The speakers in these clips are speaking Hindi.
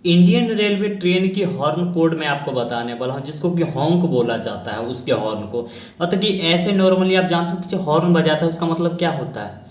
इंडियन रेलवे ट्रेन की हॉर्न कोड मैं आपको बताने वाला हूँ, जिसको कि हॉन्क बोला जाता है। उसके हॉर्न को मतलब कि ऐसे नॉर्मली आप जानते हो कि जो हॉर्न बजाता है उसका मतलब क्या होता है।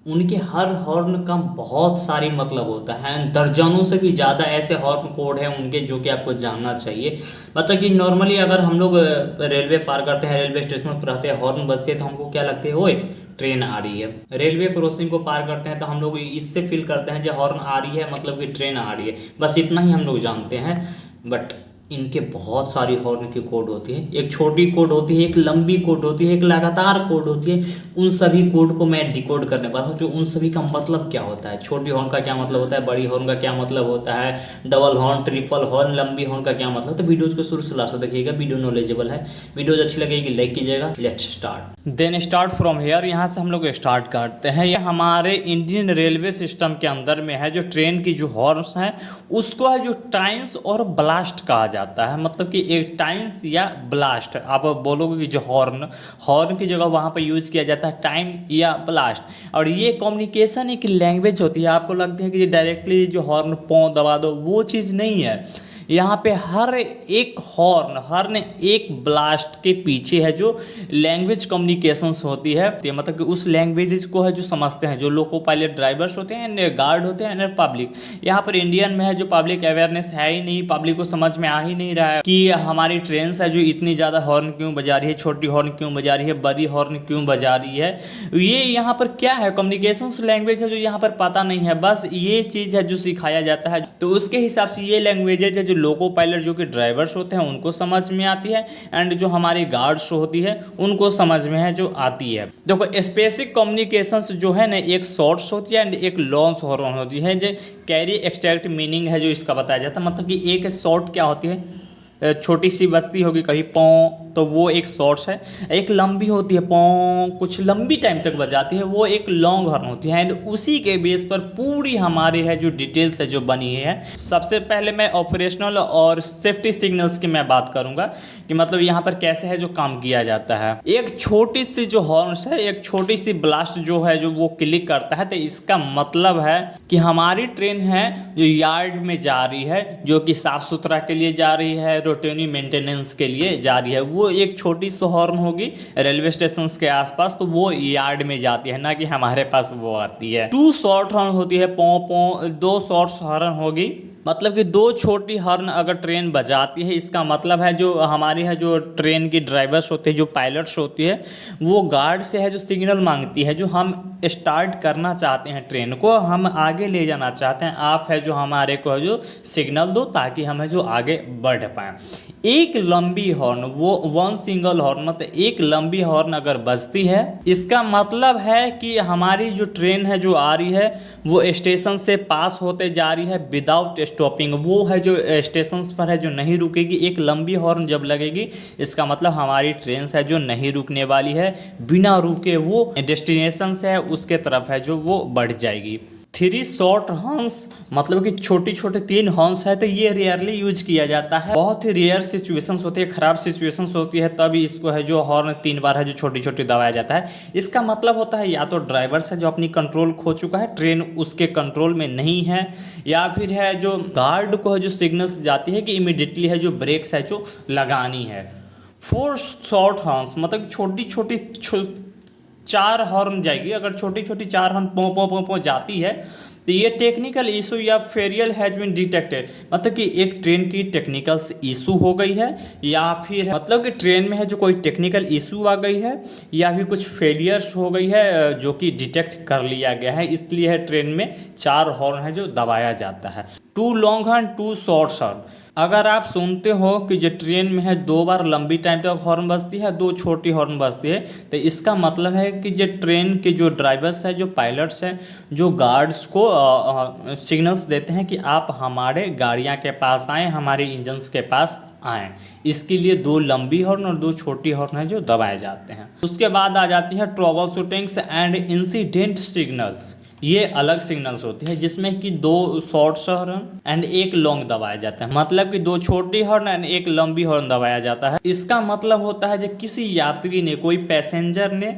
उनके हर हॉर्न का बहुत सारी मतलब होता है, दर्जनों से भी ज़्यादा ऐसे हॉर्न कोड हैं उनके, जो कि आपको जानना चाहिए। मतलब कि नॉर्मली अगर हम लोग रेलवे पार करते हैं, रेलवे स्टेशन पर रहते हैं, हॉर्न बजते हैं तो हमको क्या लगता है, ओए ट्रेन आ रही है। रेलवे क्रॉसिंग को पार करते हैं तो हम लोग इससे फील करते हैं जो हॉर्न आ रही है मतलब कि ट्रेन आ रही है। बस इतना ही हम लोग जानते हैं। बट इनके बहुत सारी हॉर्न की कोड होती है। एक छोटी कोड होती है, एक लंबी कोड होती है, एक लगातार कोड होती है। उन सभी कोड को मैं डिकोड करने वाला हूँ, जो उन सभी का मतलब क्या होता है। छोटी हॉर्न का क्या मतलब होता है, बड़ी हॉर्न का क्या मतलब होता है, डबल हॉर्न, ट्रिपल हॉर्न, लंबी हॉर्न का क्या मतलब। तो वीडियोज को शुरू से लास्ट तक देखिएगा, वीडियो नॉलेजेबल है। वीडियोज अच्छी लगेगी लाइक कीजिएगा। Let's start, then start from here. यहाँ से हम लोग स्टार्ट करते हैं। ये हमारे इंडियन रेलवे सिस्टम के अंदर में है जो ट्रेन की जो हॉर्न्स हैं उसको है जो टाइम्स और ब्लास्ट कहा जाता है। मतलब कि एक टाइम्स या ब्लास्ट आप बोलोगे कि जो हॉर्न, हॉर्न की जगह वहाँ पर यूज किया जाता है टाइम या ब्लास्ट। और ये कम्युनिकेशन एक लैंग्वेज होती है। आपको लगता है कि डायरेक्टली जो हॉर्न पौ दबा दो, वो चीज़ नहीं है। यहाँ पे हर एक हॉर्न, हर एक ब्लास्ट के पीछे है जो लैंग्वेज कम्युनिकेशंस होती है। तो मतलब कि उस लैंग्वेजेस को है जो समझते हैं, जो लोको पायलट ड्राइवर्स होते हैं, गार्ड होते हैं एंड पब्लिक। यहाँ पर इंडियन में है जो पब्लिक अवेयरनेस है ही नहीं, पब्लिक को समझ में आ ही नहीं रहा है कि हमारी ट्रेन है जो इतनी ज़्यादा हॉर्न क्यों बजा रही है, छोटी हॉर्न क्यों बजा रही है, बड़ी हॉर्न क्यों बजा रही है। ये यहाँ पर क्या है, कम्युनिकेशंस लैंग्वेज है जो यहाँ पर पता नहीं है। बस ये चीज़ है जो सिखाया जाता है। तो उसके हिसाब से ये लैंग्वेजेज है जो लोको पायलट जो कि ड्राइवर्स होते हैं उनको समझ में आती है, एंड जो हमारी गार्ड्स होती है उनको समझ में है जो आती है। देखो स्पेसिक कम्युनिकेशंस जो है ना, एक शॉर्ट्स होती है एंड एक लॉन्ग हॉर्न होती है, जो कैरी एक्सट्रैक्ट मीनिंग है जो इसका बताया जाता है। मतलब कि एक शॉर्ट क्या होती है, छोटी सी बस्ती होगी कहीं पौ, तो वो एक शॉर्ट्स है। एक लंबी होती है पौ, कुछ लंबी टाइम तक बजाती है, वो एक लॉन्ग हॉर्न होती है। एंड उसी के बेस पर पूरी हमारी है जो डिटेल्स है जो बनी है। सबसे पहले मैं ऑपरेशनल और सेफ्टी सिग्नल्स की मैं बात करूंगा कि मतलब यहाँ पर कैसे है जो काम किया जाता है। एक छोटी सी जो हॉर्न्स है, एक छोटी सी ब्लास्ट जो है जो वो क्लिक करता है, तो इसका मतलब है कि हमारी ट्रेन है जो यार्ड में जा रही है, जो कि साफ सुथरा के लिए जा रही है, रूटीन मेंटेनेंस के लिए जा रही है। वो एक छोटी सी हॉर्न होगी रेलवे स्टेशन के आसपास, तो वो यार्ड में जाती है, ना कि हमारे पास वो आती है। टू शॉर्ट हॉर्न होती है पौ पौ, दो शॉर्ट हॉर्न होगी। मतलब कि दो छोटी हॉर्न अगर ट्रेन बजाती है, इसका मतलब है जो हमारी है जो ट्रेन की ड्राइवर्स होते हैं, जो पायलट्स होती है, वो गार्ड से है जो सिग्नल मांगती है, जो हम स्टार्ट करना चाहते हैं, ट्रेन को हम आगे ले जाना चाहते हैं, आप है जो हमारे को है जो सिग्नल दो ताकि हम है जो आगे बढ़ पाएँ। एक लंबी हॉर्न, वो वन सिंगल हॉर्न, मतलब एक लंबी हॉर्न अगर बजती है, इसका मतलब है कि हमारी जो ट्रेन है जो आ रही है वो स्टेशन से पास होते जा रही है विदाउट स्टॉपिंग। वो है जो स्टेशन पर है जो नहीं रुकेगी। एक लंबी हॉर्न जब लगेगी, इसका मतलब हमारी ट्रेन है जो नहीं रुकने वाली है, बिना रुके वो डेस्टिनेशन से है उसके तरफ है जो वो बढ़ जाएगी। थ्री शॉर्ट हॉर्न्स मतलब कि छोटी छोटे तीन हॉर्न्स है, तो ये रेयरली यूज किया जाता है। बहुत ही रेयर सिचुएशंस होती है, खराब सिचुएशंस होती है, तभी इसको है जो हॉर्न तीन बार है जो छोटी छोटी दबाया जाता है। इसका मतलब होता है या तो ड्राइवर है जो अपनी कंट्रोल खो चुका है, ट्रेन उसके कंट्रोल में नहीं है, या फिर है जो गार्ड को है जो सिग्नल्स जाती है कि इमीडिएटली है जो ब्रेक्स है जो लगानी है। फोर शॉर्ट हॉर्न्स मतलब छोटी छोटी चार हॉर्न जाएगी। अगर छोटी छोटी चार हॉर्न पो पो पो पो जाती है, तो ये टेक्निकल इशू या फेरियल हैज बीन डिटेक्टेड, मतलब कि एक ट्रेन की टेक्निकल इशू हो गई है, या फिर मतलब कि ट्रेन में है जो कोई टेक्निकल इशू आ गई है, या फिर कुछ फेलियर्स हो गई है जो कि डिटेक्ट कर लिया गया है। इसलिए है ट्रेन में चार हॉर्न है जो दबाया जाता है। Two long horn, two short horn. अगर आप सुनते हो कि जो ट्रेन में है दो बार लंबी टाइम तक हॉर्न बजती है, दो छोटी हॉर्न बजती है, तो इसका मतलब है कि जो ट्रेन के जो ड्राइवर्स है, जो पायलट्स हैं, जो गार्ड्स को सिग्नल्स देते हैं कि आप हमारे गाड़ियां के पास आएँ, हमारे इंजन्स के पास आएँ। इसके लिए दो लंबी हॉर्न और दो छोटी हॉर्न है जो दबाए जाते हैं। उसके बाद आ जाती है trouble shootings and incident signals. ये अलग सिग्नल्स होती है जिसमें कि 2 शॉर्ट हॉर्न एंड एक लॉन्ग दबाया जाता है, मतलब कि 2 छोटी हॉर्न एंड एक लंबी हॉर्न दबाया जाता है। इसका मतलब होता है जब किसी यात्री ने, कोई पैसेंजर ने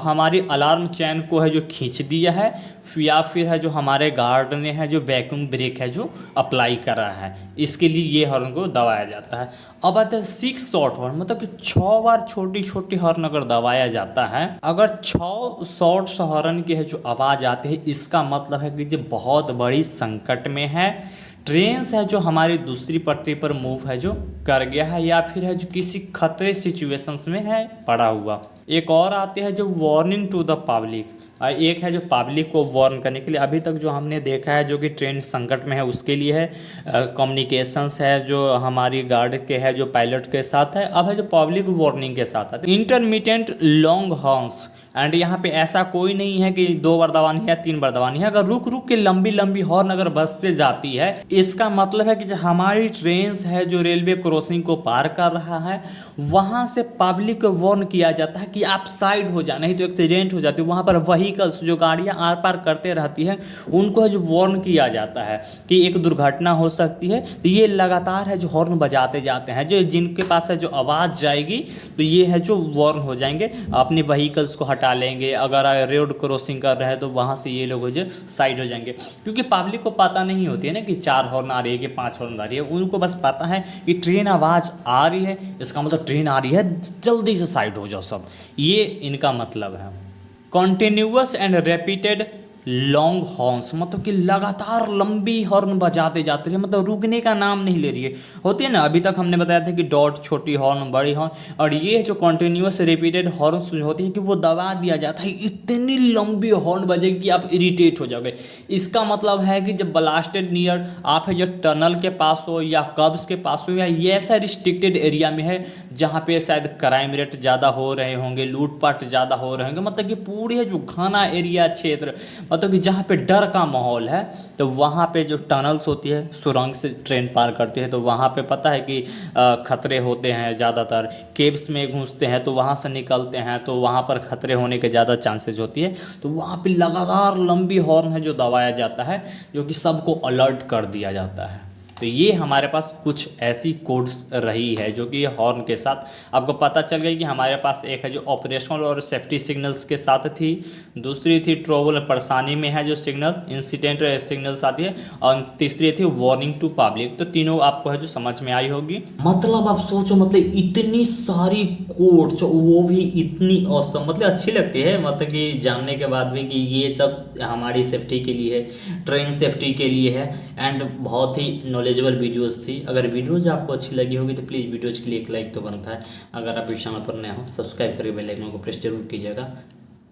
हमारी अलार्म चैन को है जो खींच दिया है, या फिर है जो हमारे गार्ड ने है जो वैक्यूम ब्रेक है जो अप्लाई करा है, इसके लिए ये हॉर्न को दबाया जाता है। अब आता है 6 शॉर्ट हॉर्न, मतलब कि 6 बार छोटी छोटी हॉर्न अगर दबाया जाता है, अगर 6 शॉर्ट हॉर्न की है जो आवाज़ आती है, इसका मतलब है कि ये बहुत बड़ी संकट में है, ट्रेन है जो हमारी दूसरी पटरी पर मूव है जो कर गया है, या फिर है जो किसी खतरे सिचुएशंस में है पड़ा हुआ। एक और आते हैं जो वार्निंग टू द पब्लिक, एक है जो पब्लिक को वार्न करने के लिए। अभी तक जो हमने देखा है जो कि ट्रेन संकट में है उसके लिए है, कम्युनिकेशंस है जो हमारी गार्ड के है जो पायलट के साथ है, अब है जो पब्लिक वार्निंग के साथ है। इंटरमीडिएट लॉन्ग हॉर्न्स, एंड यहाँ पे ऐसा कोई नहीं है कि 2 बार दबानी है 3 बार दबानी है, अगर रुक रुक के लंबी लंबी हॉर्न अगर बजते जाती है, इसका मतलब है कि जो हमारी ट्रेन है जो रेलवे क्रॉसिंग को पार कर रहा है, वहाँ से पब्लिक को वार्न किया जाता है कि आप साइड हो जाए, नहीं तो एक्सीडेंट हो जाती है। वहाँ पर व्हीकल्स जो गाड़ियाँ आर पार करते रहती हैं उनको है जो वार्न किया जाता है कि एक दुर्घटना हो सकती है, तो ये लगातार है जो हॉर्न बजाते जाते हैं, जो जिनके पास है जो आवाज़ जाएगी तो ये है जो वार्न हो जाएंगे, अपने व्हीकल्स को हटा लेंगे। अगर रोड क्रॉसिंग कर रहे हैं तो वहाँ से ये लोग जो साइड हो जाएंगे, क्योंकि पब्लिक को पता नहीं होती है ना कि 4 हॉर्न आ रही है कि 5 हॉर्न आ रही है, उनको बस पता है कि ट्रेन आवाज़ आ रही है, इसका मतलब ट्रेन आ रही है, जल्दी से साइड हो जाओ सब, ये इनका मतलब है। Continuous and repeated long horns, मतलब कि लगातार लंबी हॉर्न बजाते जाते रहे, मतलब रुकने का नाम नहीं ले रही है। होती है ना, अभी तक हमने बताया था कि डॉट छोटी हॉर्न बड़ी हॉर्न, और ये जो कॉन्टिन्यूअस रिपीटेड हॉर्न्स होती है कि वो दबा दिया जाता है, इतनी लंबी हॉर्न बजेगी कि आप इरिटेट हो जाओगे। इसका मतलब है कि जब ब्लास्टेड नियर आप है जो टनल के पास हो या कब्स के पास हो, या ये ऐसा रिस्ट्रिक्टेड एरिया में है जहाँ पे शायद क्राइम रेट ज़्यादा हो रहे होंगे, लूटपाट ज़्यादा हो रहे होंगे, मतलब कि पूरी है जो घना एरिया क्षेत्र, मतलब कि जहाँ पे डर का माहौल है, तो वहाँ पे जो टनल्स होती है, सुरंग से ट्रेन पार करती है, तो वहाँ पे पता है कि खतरे होते हैं ज़्यादातर। केव्स में घुसते हैं तो वहाँ से निकलते हैं तो वहाँ पर खतरे होने के ज़्यादा चांसेस होती है, तो वहाँ पे लगातार लंबी हॉर्न है जो दबाया जाता है, जो कि सबको अलर्ट कर दिया जाता है। तो ये हमारे पास कुछ ऐसी कोड्स रही है जो कि हॉर्न के साथ आपको पता चल गई कि हमारे पास एक है जो ऑपरेशनल और सेफ्टी सिग्नल्स के साथ थी, दूसरी थी ट्रबल परेशानी में है जो सिग्नल इंसिडेंट सिग्नल्स आती है, और तीसरी थी वार्निंग टू पब्लिक। तो तीनों आपको है जो समझ में आई होगी। मतलब आप सोचो, मतलब इतनी सारी कोड्स, वो भी इतनी औसम, मतलब अच्छी लगती है, मतलब कि जानने के बाद भी कि ये सब हमारी सेफ्टी के लिए है, ट्रेन सेफ्टी के लिए है, एंड बहुत ही नॉलेजेबल वीडियोस थी। अगर वीडियोस आपको अच्छी लगी होगी तो प्लीज़ वीडियोज़ के लिए एक लाइक तो बनता है। अगर आप इस चैनल पर नए हो सब्सक्राइब करके बेल आइकन को प्रेस जरूर कीजिएगा।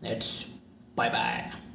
Let's bye bye.